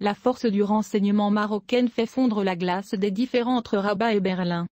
la force du renseignement marocaine fait fondre la glace des différends entre Rabat et Berlin.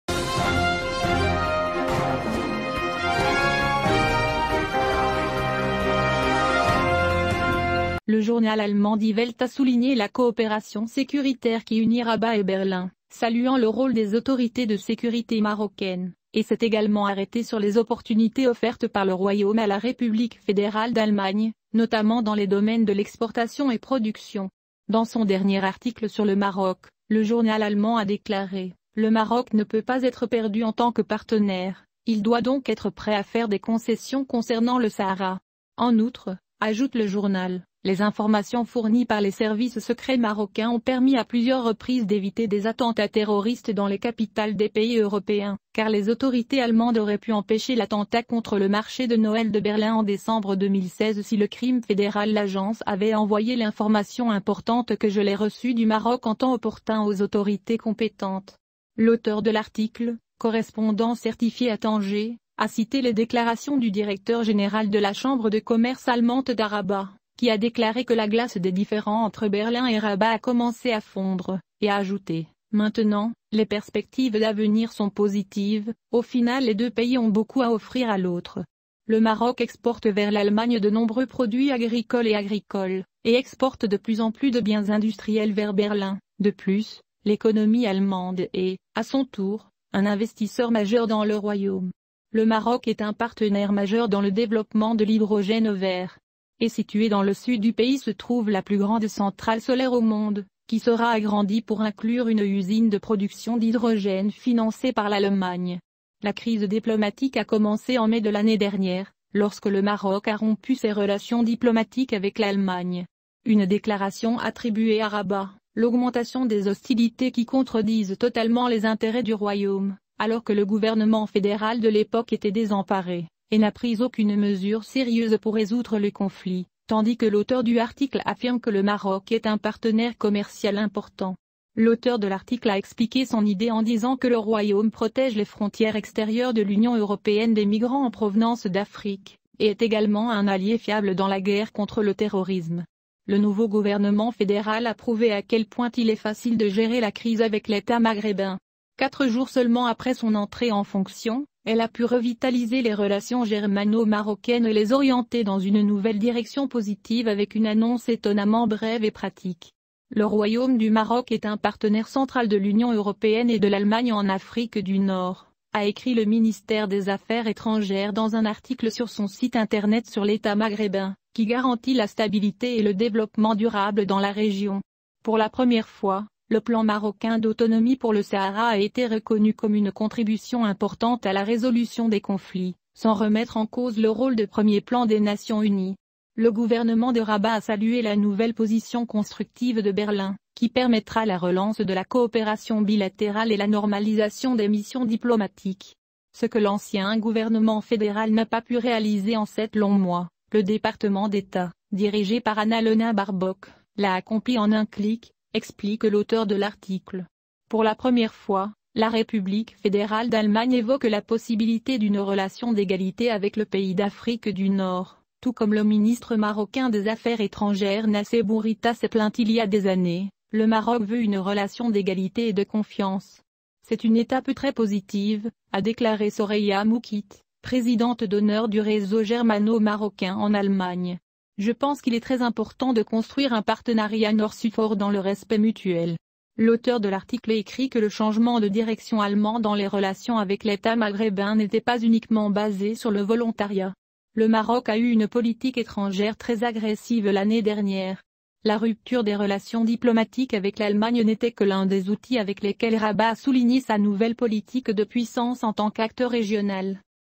Le journal allemand Die Welt a souligné la coopération sécuritaire qui unit Rabat et Berlin, saluant le rôle des autorités de sécurité marocaines, et s'est également arrêté sur les opportunités offertes par le Royaume à la République fédérale d'Allemagne, notamment dans les domaines de l'exportation et production. Dans son dernier article sur le Maroc, le journal allemand a déclaré « Le Maroc ne peut pas être perdu en tant que partenaire, il doit donc être prêt à faire des concessions concernant le Sahara. » En outre, ajoute le journal, les informations fournies par les services secrets marocains ont permis à plusieurs reprises d'éviter des attentats terroristes dans les capitales des pays européens, car les autorités allemandes auraient pu empêcher l'attentat contre le marché de Noël de Berlin en décembre 2016 si le crime fédéral. L'agence avait envoyé l'information importante que je l'ai reçue du Maroc en temps opportun aux autorités compétentes. L'auteur de l'article, correspondant certifié à Tanger, a cité les déclarations du directeur général de la Chambre de commerce allemande d'Arabat, qui a déclaré que la glace des différends entre Berlin et Rabat a commencé à fondre, et a ajouté « Maintenant, les perspectives d'avenir sont positives, au final les deux pays ont beaucoup à offrir à l'autre. » Le Maroc exporte vers l'Allemagne de nombreux produits agricoles et exporte de plus en plus de biens industriels vers Berlin. De plus, l'économie allemande est, à son tour, un investisseur majeur dans le Royaume. Le Maroc est un partenaire majeur dans le développement de l'hydrogène vert. Et situé dans le sud du pays se trouve la plus grande centrale solaire au monde, qui sera agrandie pour inclure une usine de production d'hydrogène financée par l'Allemagne. La crise diplomatique a commencé en mai de l'année dernière, lorsque le Maroc a rompu ses relations diplomatiques avec l'Allemagne. Une déclaration attribuée à Rabat, l'augmentation des hostilités qui contredisent totalement les intérêts du Royaume, alors que le gouvernement fédéral de l'époque était désemparé et n'a pris aucune mesure sérieuse pour résoudre le conflit, tandis que l'auteur du article affirme que le Maroc est un partenaire commercial important. L'auteur de l'article a expliqué son idée en disant que le Royaume protège les frontières extérieures de l'Union européenne des migrants en provenance d'Afrique, et est également un allié fiable dans la guerre contre le terrorisme. Le nouveau gouvernement fédéral a prouvé à quel point il est facile de gérer la crise avec l'État maghrébin. 4 jours seulement après son entrée en fonction, elle a pu revitaliser les relations germano-marocaines et les orienter dans une nouvelle direction positive avec une annonce étonnamment brève et pratique. Le Royaume du Maroc est un partenaire central de l'Union européenne et de l'Allemagne en Afrique du Nord, a écrit le ministère des Affaires étrangères dans un article sur son site internet sur l'État maghrébin, qui garantit la stabilité et le développement durable dans la région. Pour la première fois, le plan marocain d'autonomie pour le Sahara a été reconnu comme une contribution importante à la résolution des conflits, sans remettre en cause le rôle de premier plan des Nations Unies. Le gouvernement de Rabat a salué la nouvelle position constructive de Berlin, qui permettra la relance de la coopération bilatérale et la normalisation des missions diplomatiques. Ce que l'ancien gouvernement fédéral n'a pas pu réaliser en 7 longs mois, le département d'État, dirigé par Annalena Baerbock, l'a accompli en un clic, explique l'auteur de l'article. Pour la première fois, la République fédérale d'Allemagne évoque la possibilité d'une relation d'égalité avec le pays d'Afrique du Nord, tout comme le ministre marocain des Affaires étrangères Nassé Bourita s'est plaint il y a des années. Le Maroc veut une relation d'égalité et de confiance. C'est une étape très positive, a déclaré Soraya Moukit, présidente d'honneur du réseau germano-marocain en Allemagne. Je pense qu'il est très important de construire un partenariat nord-sud fort dans le respect mutuel. L'auteur de l'article écrit que le changement de direction allemand dans les relations avec l'État maghrébin n'était pas uniquement basé sur le volontariat. Le Maroc a eu une politique étrangère très agressive l'année dernière. La rupture des relations diplomatiques avec l'Allemagne n'était que l'un des outils avec lesquels Rabat a souligné sa nouvelle politique de puissance en tant qu'acteur régional.